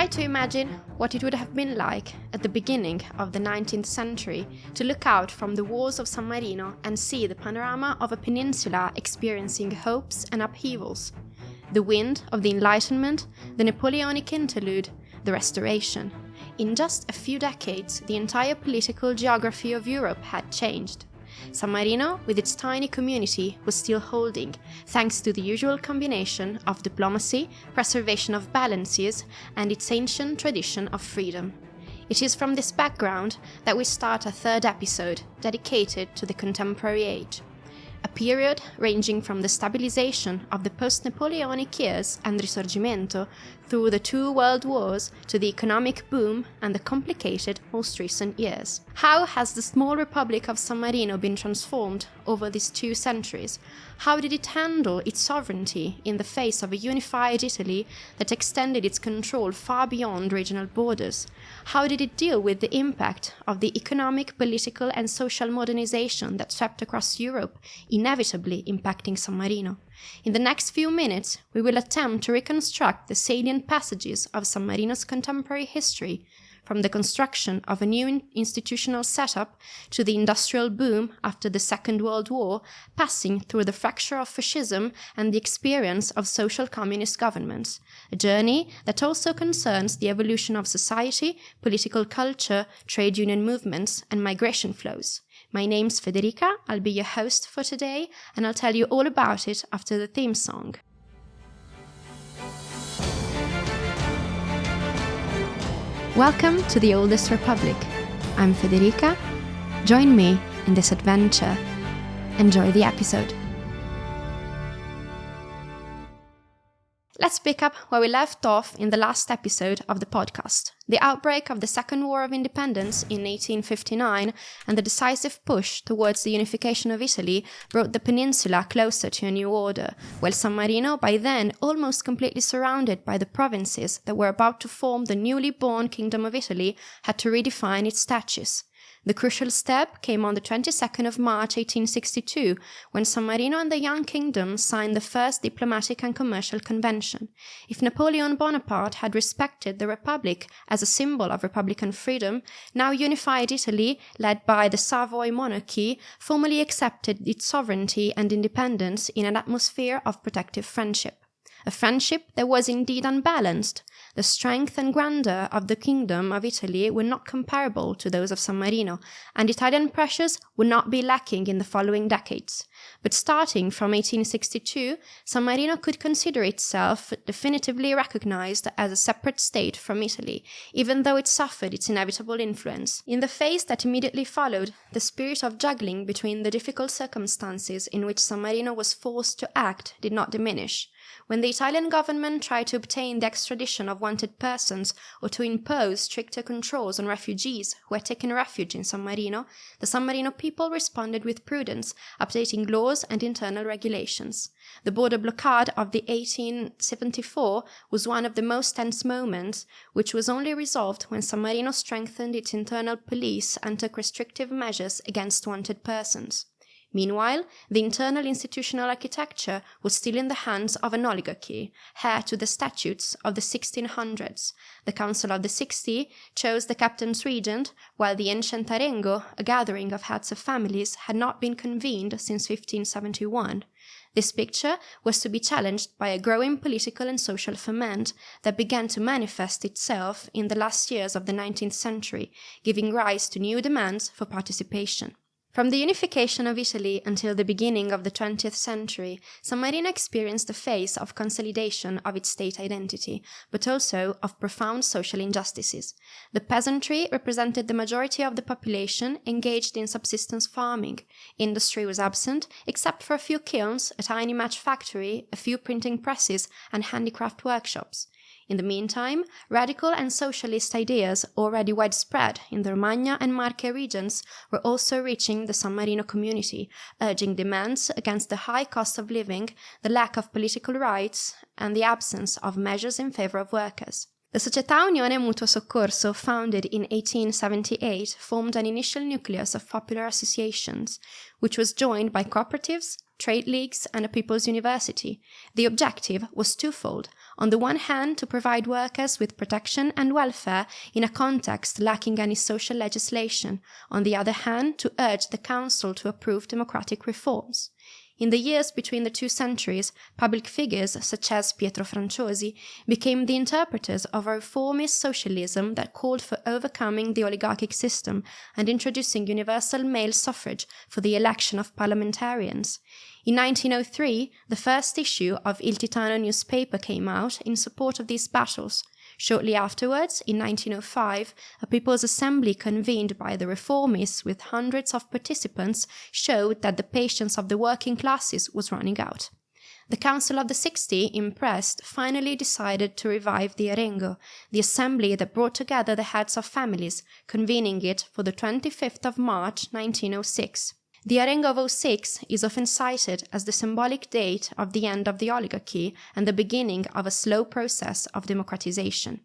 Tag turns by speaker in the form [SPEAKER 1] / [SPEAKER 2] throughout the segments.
[SPEAKER 1] Try to imagine what it would have been like at the beginning of the 19th century to look out from the walls of San Marino and see the panorama of a peninsula experiencing hopes and upheavals. The wind of the Enlightenment, the Napoleonic interlude, the Restoration. In just a few decades, the entire political geography of Europe had changed. San Marino, with its tiny community, was still holding, thanks to the usual combination of diplomacy, preservation of balances, and its ancient tradition of freedom. It is from this background that we start a third episode dedicated to the contemporary age. A period ranging from the stabilization of the post-Napoleonic years and Risorgimento through the two world wars to the economic boom and the complicated most recent years. How has the small republic of San Marino been transformed over these 2 centuries? How did it handle its sovereignty in the face of a unified Italy that extended its control far beyond regional borders? How did it deal with the impact of the economic, political, and social modernization that swept across Europe, inevitably impacting San Marino? In the next few minutes, we will attempt to reconstruct the salient passages of San Marino's contemporary history, from the construction of a new institutional setup to the industrial boom after the Second World War, passing through the fracture of fascism and the experience of social communist governments, a journey that also concerns the evolution of society, political culture, trade union movements, and migration flows. My name's Federica, I'll be your host for today, and I'll tell you all about it after the theme song. Welcome to the oldest republic. I'm Federica. Join me in this adventure. Enjoy the episode. Let's pick up where we left off in the last episode of the podcast. The outbreak of the Second War of Independence in 1859 and the decisive push towards the unification of Italy brought the peninsula closer to a new order, while San Marino, by then almost completely surrounded by the provinces that were about to form the newly born Kingdom of Italy, had to redefine its status. The crucial step came on the 22nd of March 1862, when San Marino and the young kingdom signed the first diplomatic and commercial convention. If Napoleon Bonaparte had respected the Republic as a symbol of republican freedom, now unified Italy, led by the Savoy monarchy, formally accepted its sovereignty and independence in an atmosphere of protective friendship. A friendship that was indeed unbalanced. The strength and grandeur of the Kingdom of Italy were not comparable to those of San Marino, and Italian pressures would not be lacking in the following decades. But starting from 1862, San Marino could consider itself definitively recognized as a separate state from Italy, even though it suffered its inevitable influence. In the phase that immediately followed, the spirit of juggling between the difficult circumstances in which San Marino was forced to act did not diminish. When the Italian government tried to obtain the extradition of wanted persons or to impose stricter controls on refugees who had taken refuge in San Marino, the San Marino people responded with prudence, updating laws and internal regulations. The border blockade of the 1874 was one of the most tense moments, which was only resolved when San Marino strengthened its internal police and took restrictive measures against wanted persons. Meanwhile, the internal institutional architecture was still in the hands of an oligarchy, heir to the statutes of the 1600s. The Council of the 60 chose the captain's regent, while the ancient Arengo, a gathering of heads of families, had not been convened since 1571. This picture was to be challenged by a growing political and social ferment that began to manifest itself in the last years of the 19th century, giving rise to new demands for participation. From the unification of Italy until the beginning of the 20th century, San Marino experienced a phase of consolidation of its state identity, but also of profound social injustices. The peasantry represented the majority of the population engaged in subsistence farming. Industry was absent, except for a few kilns, a tiny match factory, a few printing presses, and handicraft workshops. In the meantime, radical and socialist ideas, already widespread in the Romagna and Marche regions, were also reaching the San Marino community, urging demands against the high cost of living, the lack of political rights, and the absence of measures in favor of workers. The Società Unione Mutuo Soccorso, founded in 1878, formed an initial nucleus of popular associations, which was joined by cooperatives, trade leagues, and a people's university. The objective was twofold. On the one hand, to provide workers with protection and welfare in a context lacking any social legislation. On the other hand, to urge the council to approve democratic reforms. In the years between the two centuries, public figures such as Pietro Franciosi became the interpreters of a reformist socialism that called for overcoming the oligarchic system and introducing universal male suffrage for the election of parliamentarians. In 1903, the first issue of Il Titano newspaper came out in support of these battles. Shortly afterwards, in 1905, a People's Assembly convened by the reformists with hundreds of participants showed that the patience of the working classes was running out. The Council of the 60, impressed, finally decided to revive the Arengo, the assembly that brought together the heads of families, convening it for the 25th of March 1906. The Arengo of 06 is often cited as the symbolic date of the end of the oligarchy and the beginning of a slow process of democratization.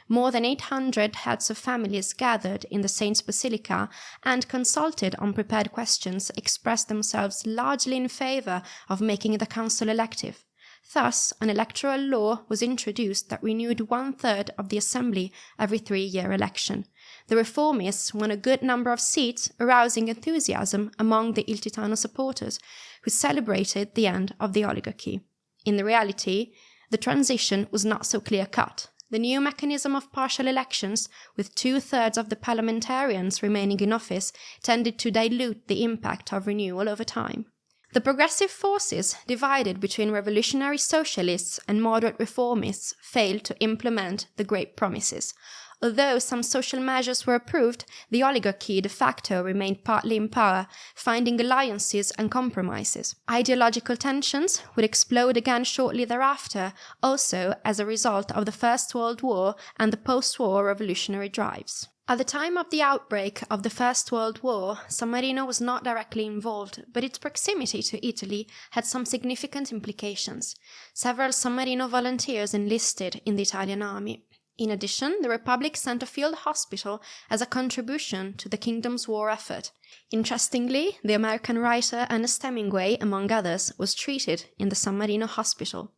[SPEAKER 1] More than 800 heads of families gathered in the Saints' Basilica and consulted on prepared questions expressed themselves largely in favor of making the council elective. Thus, an electoral law was introduced that renewed 1/3 of the assembly every 3-year election. The reformists won a good number of seats, arousing enthusiasm among the Il Titano supporters, who celebrated the end of the oligarchy. In reality, the transition was not so clear-cut. The new mechanism of partial elections, with 2/3 of the parliamentarians remaining in office, tended to dilute the impact of renewal over time. The progressive forces, divided between revolutionary socialists and moderate reformists, failed to implement the great promises. Although some social measures were approved, the oligarchy de facto remained partly in power, finding alliances and compromises. Ideological tensions would explode again shortly thereafter, also as a result of the First World War and the post-war revolutionary drives. At the time of the outbreak of the First World War, San Marino was not directly involved, but its proximity to Italy had some significant implications. Several San Marino volunteers enlisted in the Italian army. In addition, the Republic sent a field hospital as a contribution to the kingdom's war effort. Interestingly, the American writer Ernest Hemingway, among others, was treated in the San Marino hospital.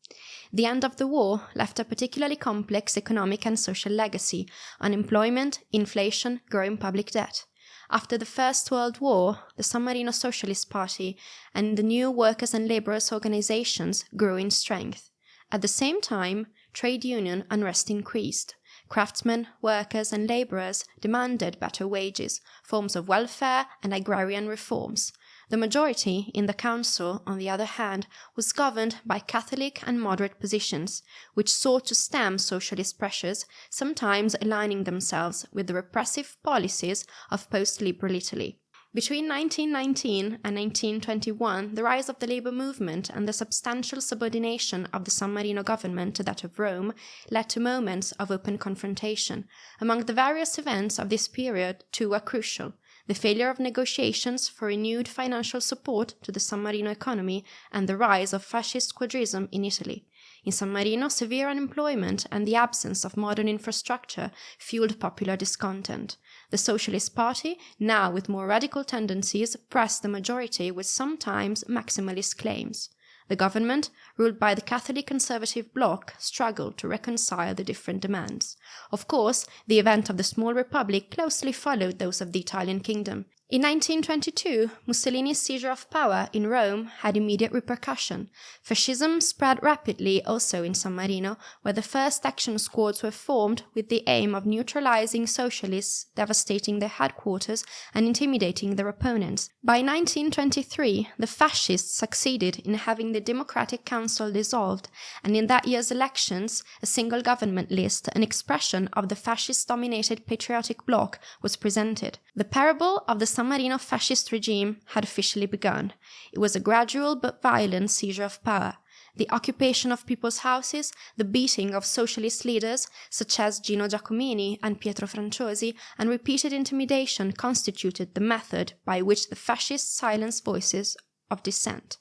[SPEAKER 1] The end of the war left a particularly complex economic and social legacy: unemployment, inflation, growing public debt. After the First World War, the San Marino Socialist Party and the new workers' and laborers' organizations grew in strength. At the same time, trade union unrest increased. Craftsmen, workers, and laborers demanded better wages, forms of welfare, and agrarian reforms. The majority in the council, on the other hand, was governed by Catholic and moderate positions, which sought to stem socialist pressures, sometimes aligning themselves with the repressive policies of post-liberal Italy. Between 1919 and 1921, the rise of the labor movement and the substantial subordination of the San Marino government to that of Rome led to moments of open confrontation. Among the various events of this period, two were crucial: the failure of negotiations for renewed financial support to the San Marino economy and the rise of fascist quadrism in Italy. In San Marino, severe unemployment and the absence of modern infrastructure fueled popular discontent. The Socialist Party, now with more radical tendencies, pressed the majority with sometimes maximalist claims. The government, ruled by the Catholic conservative bloc, struggled to reconcile the different demands. Of course, the event of the small republic closely followed those of the Italian kingdom. In 1922, Mussolini's seizure of power in Rome had immediate repercussion. Fascism spread rapidly also in San Marino, where the first action squads were formed with the aim of neutralizing socialists, devastating their headquarters, and intimidating their opponents. By 1923, the fascists succeeded in having the Democratic Council dissolved, and in that year's elections, a single government list, an expression of the fascist-dominated patriotic bloc, was presented. The parable of the San Marino fascist regime had officially begun. It was a gradual but violent seizure of power. The occupation of people's houses, the beating of socialist leaders such as Gino Giacomini and Pietro Franciosi, and repeated intimidation constituted the method by which the fascists silenced voices of dissent.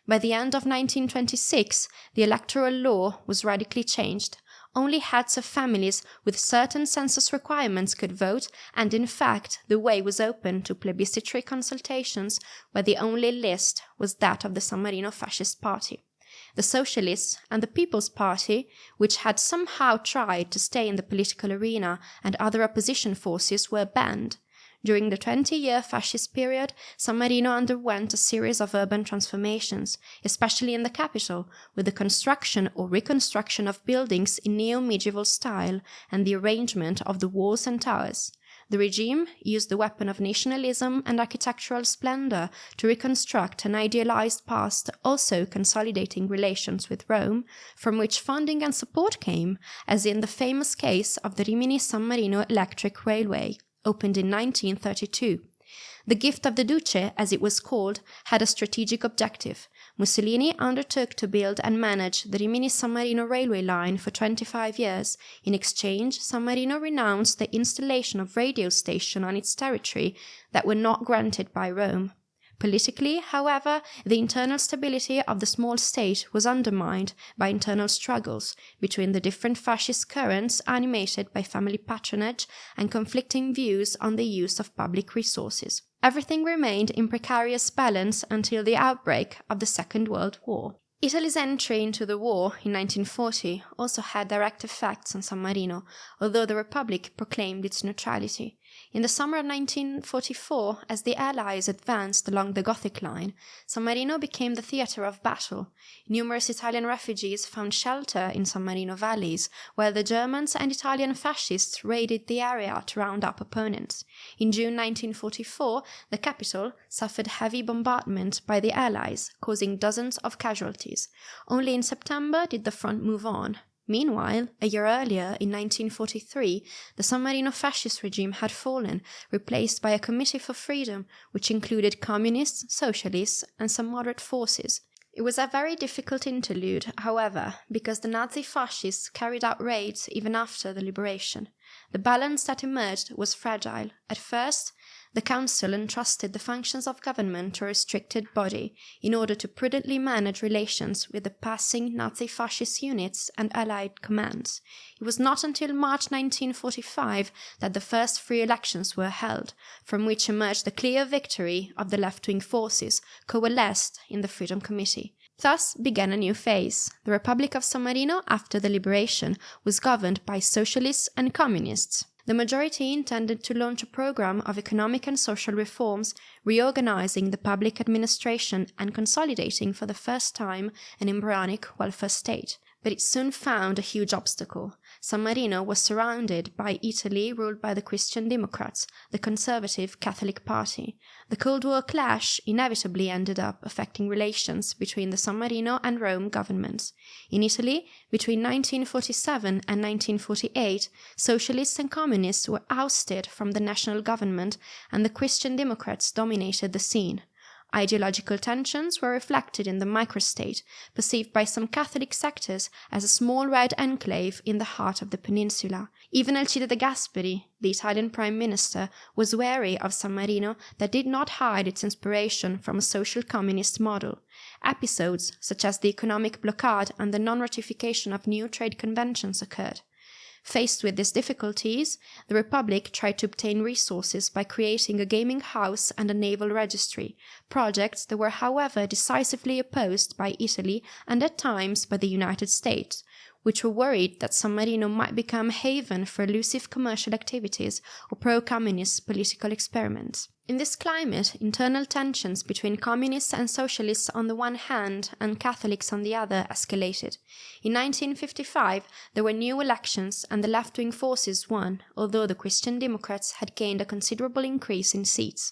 [SPEAKER 1] By the end of 1926, the electoral law was radically changed. only heads of families with certain census requirements could vote, and in fact, the way was open to plebiscitary consultations where the only list was that of the San Marino Fascist Party. The Socialists and the People's Party, which had somehow tried to stay in the political arena, and other opposition forces were banned. During the 20-year fascist period, San Marino underwent a series of urban transformations, especially in the capital, with the construction or reconstruction of buildings in neo-medieval style and the arrangement of the walls and towers. The regime used the weapon of nationalism and architectural splendor to reconstruct an idealized past, also consolidating relations with Rome, from which funding and support came, as in the famous case of the Rimini-San Marino Electric Railway, opened in 1932. The gift of the Duce, as it was called, had a strategic objective. Mussolini undertook to build and manage the Rimini-San Marino railway line for 25 years. In exchange, San Marino renounced the installation of radio stations on its territory that were not granted by Rome. Politically, however, the internal stability of the small state was undermined by internal struggles between the different fascist currents animated by family patronage and conflicting views on the use of public resources. Everything remained in precarious balance until the outbreak of the Second World War. Italy's entry into the war in 1940 also had direct effects on San Marino, although the Republic proclaimed its neutrality. In the summer of 1944, as the Allies advanced along the Gothic Line, San Marino became the theatre of battle. Numerous Italian refugees found shelter in San Marino valleys, while the Germans and Italian fascists raided the area to round up opponents. In June 1944, the capital suffered heavy bombardment by the Allies, causing dozens of casualties. Only in September did the front move on. Meanwhile, a year earlier, in 1943, the San Marino fascist regime had fallen, replaced by a Committee for Freedom, which included communists, socialists, and some moderate forces. It was a very difficult interlude, however, because the Nazi fascists carried out raids even after the liberation. The balance that emerged was fragile. At first, the Council entrusted the functions of government to a restricted body in order to prudently manage relations with the passing Nazi fascist units and Allied commands. It was not until March 1945 that the first free elections were held, from which emerged the clear victory of the left-wing forces coalesced in the Freedom Committee. Thus began a new phase. The Republic of San Marino, after the liberation, was governed by socialists and communists. The majority intended to launch a program of economic and social reforms, reorganizing the public administration and consolidating for the first time an embryonic welfare state. But it soon found a huge obstacle. San Marino was surrounded by Italy ruled by the Christian Democrats, the conservative Catholic Party. The Cold War clash inevitably ended up affecting relations between the San Marino and Rome governments. In Italy, between 1947 and 1948, socialists and communists were ousted from the national government, and the Christian Democrats dominated the scene. Ideological tensions were reflected in the microstate, perceived by some Catholic sectors as a small red enclave in the heart of the peninsula. Even Alcide de Gasperi, the Italian Prime Minister, was wary of San Marino that did not hide its inspiration from a social communist model. Episodes such as the economic blockade and the non-ratification of new trade conventions occurred. Faced with these difficulties, the Republic tried to obtain resources by creating a gaming house and a naval registry, projects that were however decisively opposed by Italy and at times by the United States, which were worried that San Marino might become a haven for elusive commercial activities or pro-communist political experiments. In this climate, internal tensions between communists and socialists on the one hand and Catholics on the other escalated. In 1955, there were new elections and the left-wing forces won, although the Christian Democrats had gained a considerable increase in seats.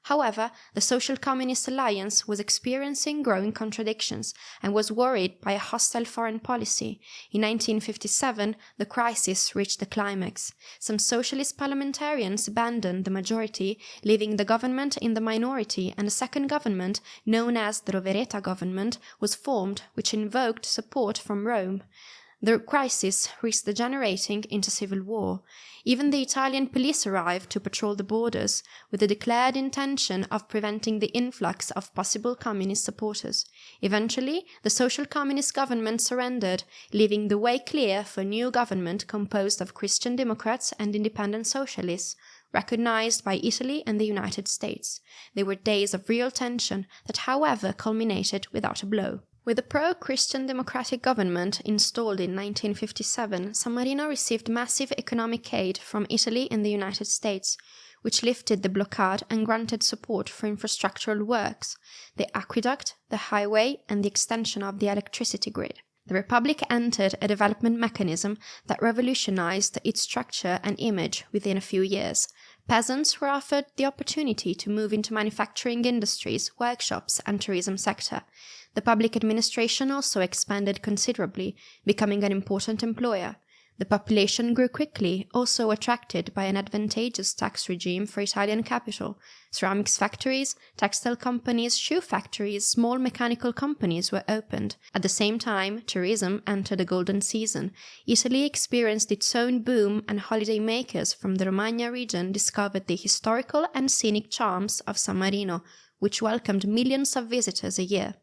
[SPEAKER 1] However, the Social Communist Alliance was experiencing growing contradictions and was worried by a hostile foreign policy. In 1957, the crisis reached the climax. Some socialist parliamentarians abandoned the majority, leaving the government in the minority, and a second government, known as the Rovereta government, was formed, which invoked support from Rome. The crisis risked degenerating into civil war. Even the Italian police arrived to patrol the borders, with the declared intention of preventing the influx of possible communist supporters. Eventually, the social communist government surrendered, leaving the way clear for a new government composed of Christian Democrats and independent socialists, recognized by Italy and the United States. They were days of real tension that, however, culminated without a blow. With a pro-Christian democratic government installed in 1957, San Marino received massive economic aid from Italy and the United States, which lifted the blockade and granted support for infrastructural works, the aqueduct, the highway, and the extension of the electricity grid. The Republic entered a development mechanism that revolutionized its structure and image within a few years. Peasants were offered the opportunity to move into manufacturing industries, workshops, and tourism sector. The public administration also expanded considerably, becoming an important employer. The population grew quickly, also attracted by an advantageous tax regime for Italian capital. Ceramics factories, textile companies, shoe factories, small mechanical companies were opened. At the same time, tourism entered a golden season. Italy experienced its own boom, and holiday makers from the Romagna region discovered the historical and scenic charms of San Marino, which welcomed millions of visitors a year.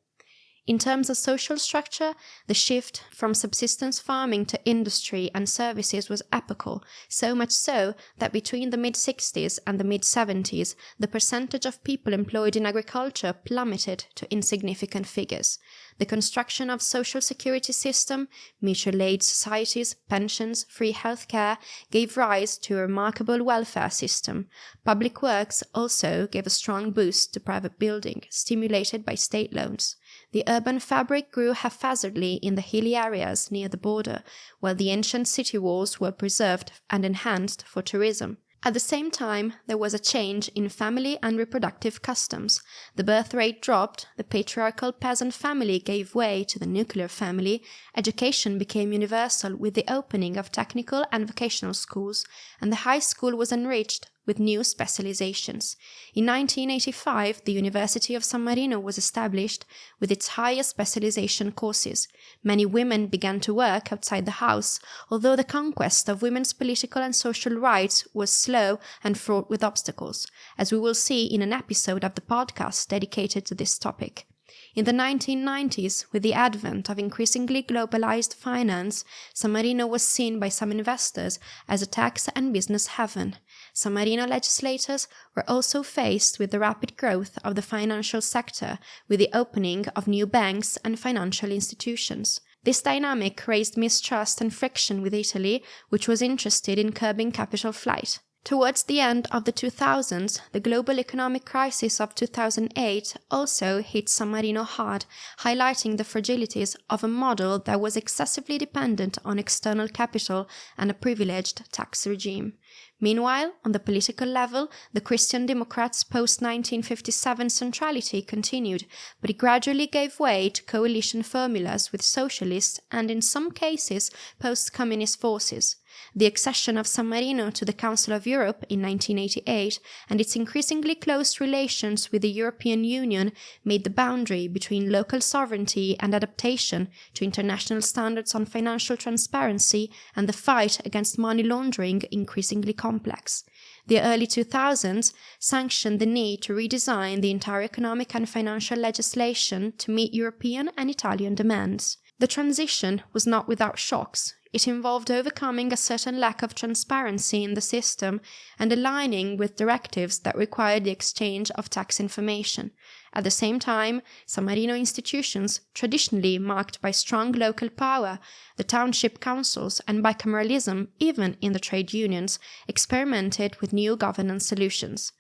[SPEAKER 1] In terms of social structure, the shift from subsistence farming to industry and services was epochal, so much so that between the mid-60s and the mid-70s, the percentage of people employed in agriculture plummeted to insignificant figures. The construction of social security system, mutual aid societies, pensions, free healthcare gave rise to a remarkable welfare system. Public works also gave a strong boost to private building, stimulated by state loans. The urban fabric grew haphazardly in the hilly areas near the border, while the ancient city walls were preserved and enhanced for tourism. At the same time, there was a change in family and reproductive customs. The birth rate dropped, the patriarchal peasant family gave way to the nuclear family, education became universal with the opening of technical and vocational schools, and the high school was enriched with new specializations. In 1985, the University of San Marino was established with its higher specialization courses. Many women began to work outside the house, although the conquest of women's political and social rights was slow and fraught with obstacles, as we will see in an episode of the podcast dedicated to this topic. In the 1990s, with the advent of increasingly globalized finance, San Marino was seen by some investors as a tax and business haven. San Marino legislators were also faced with the rapid growth of the financial sector, with the opening of new banks and financial institutions. This dynamic raised mistrust and friction with Italy, which was interested in curbing capital flight. Towards the end of the 2000s, the global economic crisis of 2008 also hit San Marino hard, highlighting the fragilities of a model that was excessively dependent on external capital and a privileged tax regime. Meanwhile, on the political level, the Christian Democrats' post-1957 centrality continued, but it gradually gave way to coalition formulas with socialist and, in some cases, post-communist forces. The accession of San Marino to the Council of Europe in 1988 and its increasingly close relations with the European Union made the boundary between local sovereignty and adaptation to international standards on financial transparency and the fight against money laundering increasingly complex. The early 2000s sanctioned the need to redesign the entire economic and financial legislation to meet European and Italian demands. The transition was not without shocks. It involved overcoming a certain lack of transparency in the system and aligning with directives that required the exchange of tax information. At the same time, San Marino institutions, traditionally marked by strong local power, the township councils, and bicameralism, even in the trade unions, experimented with new governance solutions.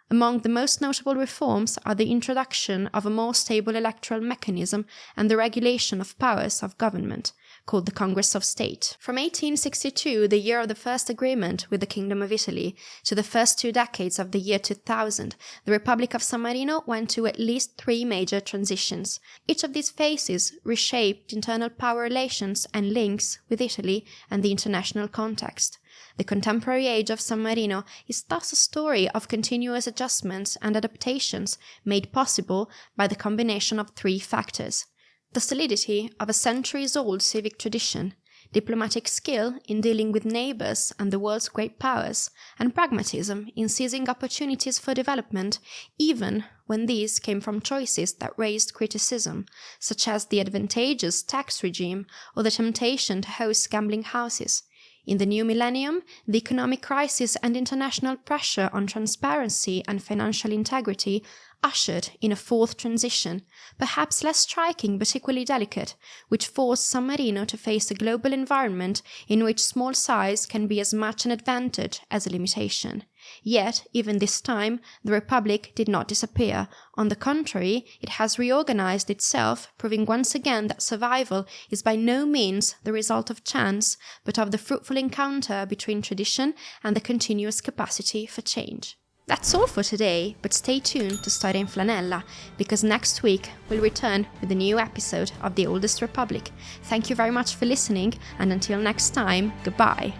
[SPEAKER 1] Among the most notable reforms are the introduction of a more stable electoral mechanism and the regulation of powers of government, called the Congress of State. From 1862, the year of the first agreement with the Kingdom of Italy, to the first 2 decades of the year 2000, the Republic of San Marino went to at least 3 major transitions. Each of these phases reshaped internal power relations and links with Italy and the international context. The contemporary age of San Marino is thus a story of continuous adjustments and adaptations made possible by the combination of 3 factors: the solidity of a centuries-old civic tradition, diplomatic skill in dealing with neighbors and the world's great powers, and pragmatism in seizing opportunities for development, even when these came from choices that raised criticism, such as the advantageous tax regime or the temptation to host gambling houses. In the new millennium, the economic crisis and international pressure on transparency and financial integrity ushered in a fourth transition, perhaps less striking but equally delicate, which forced San Marino to face a global environment in which small size can be as much an advantage as a limitation. Yet, even this time, the Republic did not disappear. On the contrary, it has reorganized itself, proving once again that survival is by no means the result of chance, but of the fruitful encounter between tradition and the continuous capacity for change. That's all for today, but stay tuned to Storia in Flanella, because next week we'll return with a new episode of The Oldest Republic. Thank you very much for listening, and until next time, goodbye.